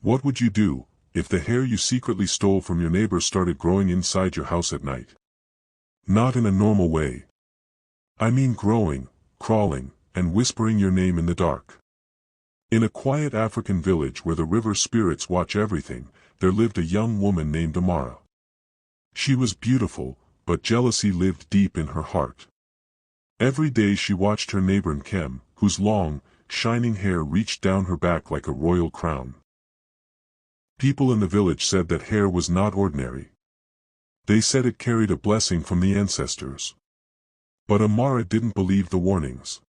What would you do if the hair you secretly stole from your neighbor started growing inside your house at night? Not in a normal way. I mean growing, crawling, and whispering your name in the dark. In a quiet African village where the river spirits watch everything, there lived a young woman named Amara. She was beautiful, but jealousy lived deep in her heart. Every day she watched her neighbor Nkem, whose long, shining hair reached down her back like a royal crown. People in the village said that hair was not ordinary. They said it carried a blessing from the ancestors. But Amara didn't believe the warnings.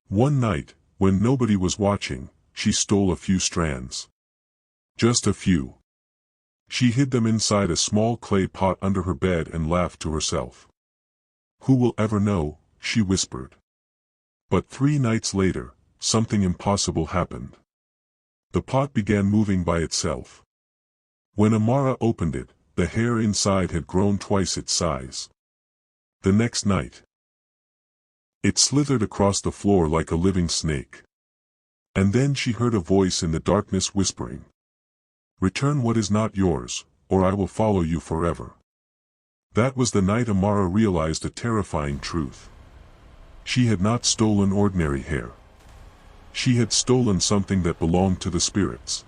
One night, when nobody was watching, she stole a few strands. Just a few. She hid them inside a small clay pot under her bed and laughed to herself. "Who will ever know?" she whispered. But 3 nights later, something impossible happened. The pot began moving by itself. When Amara opened it, the hair inside had grown twice its size. The next night, it slithered across the floor like a living snake. And then she heard a voice in the darkness whispering, "Return what is not yours, or I will follow you forever." That was the night Amara realized a terrifying truth. She had not stolen ordinary hair. She had stolen something that belonged to the spirits.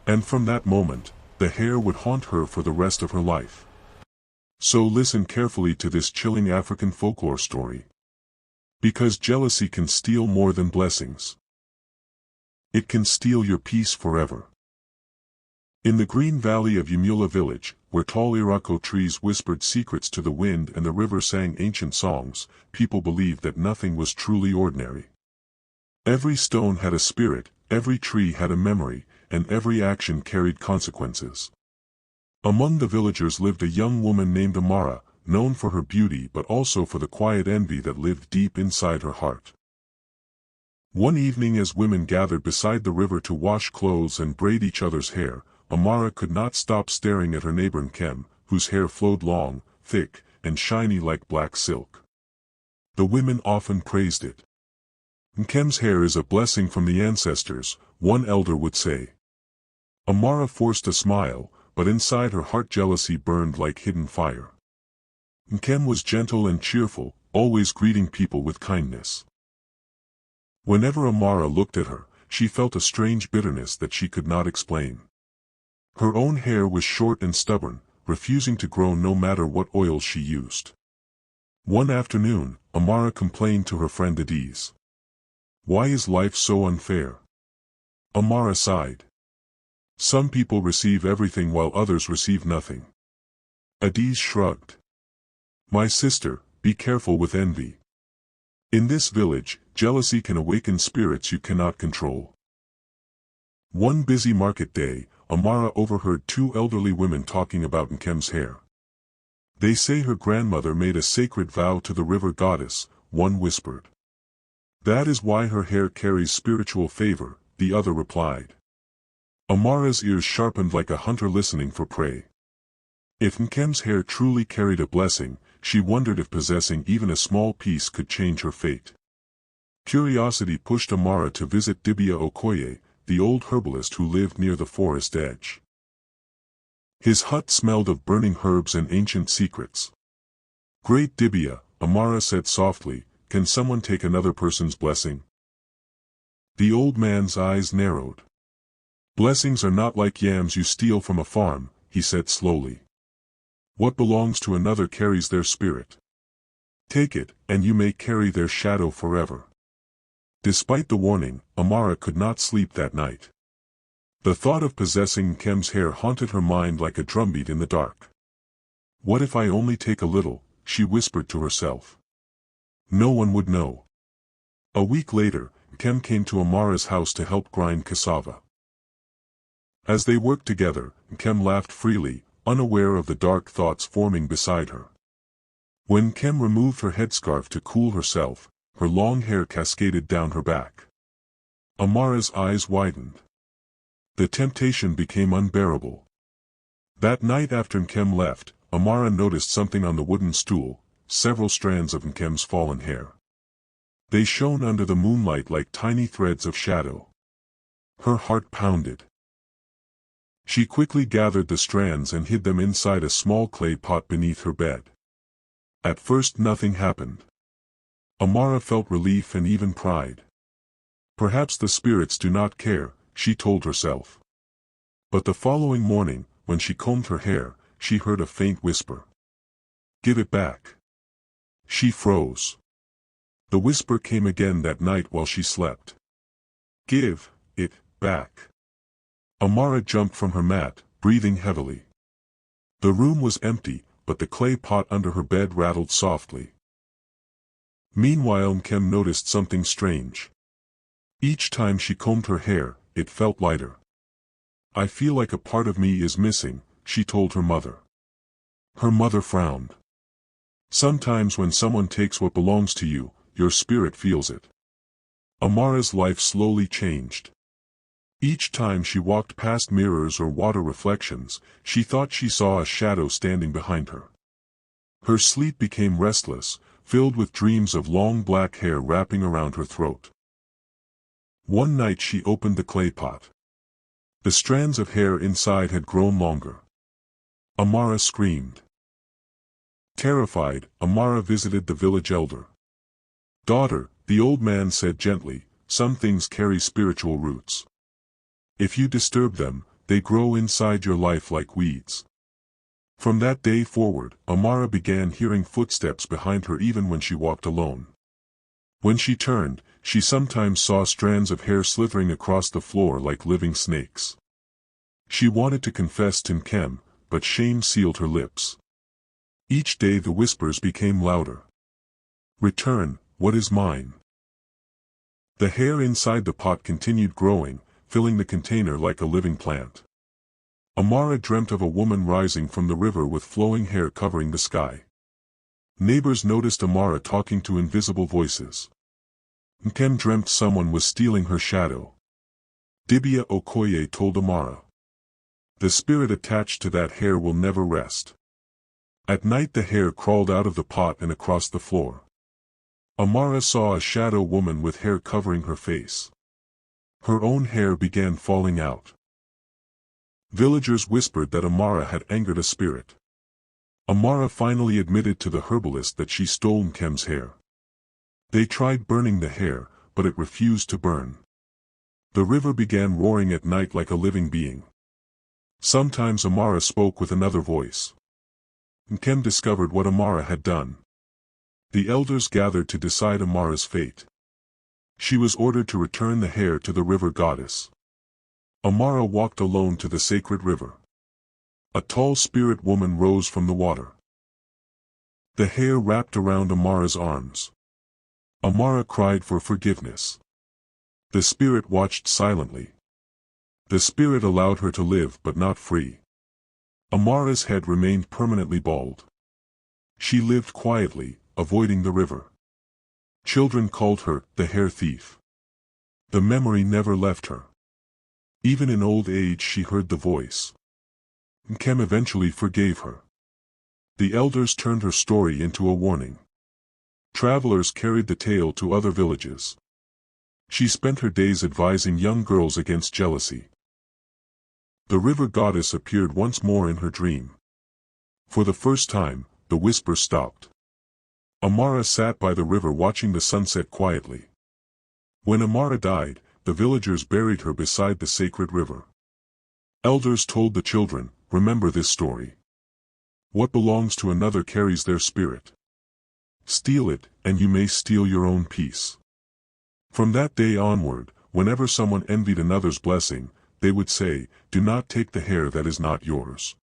And from that moment, the hair would haunt her for the rest of her life. So listen carefully to this chilling African folklore story. Because jealousy can steal more than blessings. It can steal your peace forever. In the green valley of Yamula village, where tall irako trees whispered secrets to the wind and the river sang ancient songs, people believed that nothing was truly ordinary. Every stone had a spirit, every tree had a memory, and every action carried consequences. Among the villagers lived a young woman named Amara, known for her beauty but also for the quiet envy that lived deep inside her heart. One evening as women gathered beside the river to wash clothes and braid each other's hair, Amara could not stop staring at her neighbor Nkem, whose hair flowed long, thick, and shiny like black silk. The women often praised it. "Nkem's hair is a blessing from the ancestors," one elder would say. Amara forced a smile, but inside her heart jealousy burned like hidden fire. Nkem was gentle and cheerful, always greeting people with kindness. Whenever Amara looked at her, she felt a strange bitterness that she could not explain. Her own hair was short and stubborn, refusing to grow no matter what oil she used. One afternoon, Amara complained to her friend Adiz. "Why is life so unfair?" Amara sighed. "Some people receive everything while others receive nothing." Adiz shrugged. "My sister, be careful with envy. In this village, jealousy can awaken spirits you cannot control." One busy market day, Amara overheard 2 elderly women talking about Nkem's hair. "They say her grandmother made a sacred vow to the river goddess," one whispered. "That is why her hair carries spiritual favor," the other replied. Amara's ears sharpened like a hunter listening for prey. If Nkem's hair truly carried a blessing, she wondered if possessing even a small piece could change her fate. Curiosity pushed Amara to visit Dibia Okoye, the old herbalist who lived near the forest edge. His hut smelled of burning herbs and ancient secrets. "Great Dibia," Amara said softly, "can someone take another person's blessing?" The old man's eyes narrowed. "Blessings are not like yams you steal from a farm," he said slowly. "What belongs to another carries their spirit. Take it, and you may carry their shadow forever." Despite the warning, Amara could not sleep that night. The thought of possessing Nkem's hair haunted her mind like a drumbeat in the dark. "What if I only take a little?" she whispered to herself. "No one would know." A week later, Nkem came to Amara's house to help grind cassava. As they worked together, Nkem laughed freely, unaware of the dark thoughts forming beside her. When Nkem removed her headscarf to cool herself, her long hair cascaded down her back. Amara's eyes widened. The temptation became unbearable. That night after Nkem left, Amara noticed something on the wooden stool, several strands of Nkem's fallen hair. They shone under the moonlight like tiny threads of shadow. Her heart pounded. She quickly gathered the strands and hid them inside a small clay pot beneath her bed. At first nothing happened. Amara felt relief and even pride. Perhaps the spirits do not care, she told herself. But the following morning, when she combed her hair, she heard a faint whisper. "Give it back." She froze. The whisper came again that night while she slept. "Give it back." Amara jumped from her mat, breathing heavily. The room was empty, but the clay pot under her bed rattled softly. Meanwhile Nkem noticed something strange. Each time she combed her hair, it felt lighter. "I feel like a part of me is missing," she told her mother. Her mother frowned. "Sometimes when someone takes what belongs to you, your spirit feels it." Amara's life slowly changed. Each time she walked past mirrors or water reflections, she thought she saw a shadow standing behind her. Her sleep became restless, filled with dreams of long black hair wrapping around her throat. One night she opened the clay pot. The strands of hair inside had grown longer. Amara screamed. Terrified, Amara visited the village elder. "Daughter," the old man said gently, "some things carry spiritual roots. If you disturb them, they grow inside your life like weeds." From that day forward, Amara began hearing footsteps behind her even when she walked alone. When she turned, she sometimes saw strands of hair slithering across the floor like living snakes. She wanted to confess to Nkem, but shame sealed her lips. Each day the whispers became louder. "Return, what is mine?" The hair inside the pot continued growing, filling the container like a living plant. Amara dreamt of a woman rising from the river with flowing hair covering the sky. Neighbors noticed Amara talking to invisible voices. Nkem dreamt someone was stealing her shadow. Dibia Okoye told Amara. The spirit attached to that hair will never rest. At night the hair crawled out of the pot and across the floor. Amara saw a shadow woman with hair covering her face. Her own hair began falling out. Villagers whispered that Amara had angered a spirit. Amara finally admitted to the herbalist that she stole Nkem's hair. They tried burning the hair, but it refused to burn. The river began roaring at night like a living being. Sometimes Amara spoke with another voice. Nkem discovered what Amara had done. The elders gathered to decide Amara's fate. She was ordered to return the hair to the river goddess. Amara walked alone to the sacred river. A tall spirit woman rose from the water. The hair wrapped around Amara's arms. Amara cried for forgiveness. The spirit watched silently. The spirit allowed her to live but not free. Amara's head remained permanently bald. She lived quietly, avoiding the river. Children called her the hair thief. The memory never left her. Even in old age she heard the voice. Nkem eventually forgave her. The elders turned her story into a warning. Travelers carried the tale to other villages. She spent her days advising young girls against jealousy. The river goddess appeared once more in her dream. For the first time, the whisper stopped. Amara sat by the river watching the sunset quietly. When Amara died, the villagers buried her beside the sacred river. Elders told the children, remember this story. What belongs to another carries their spirit. Steal it, and you may steal your own peace. From that day onward, whenever someone envied another's blessing, they would say, do not take the hair that is not yours.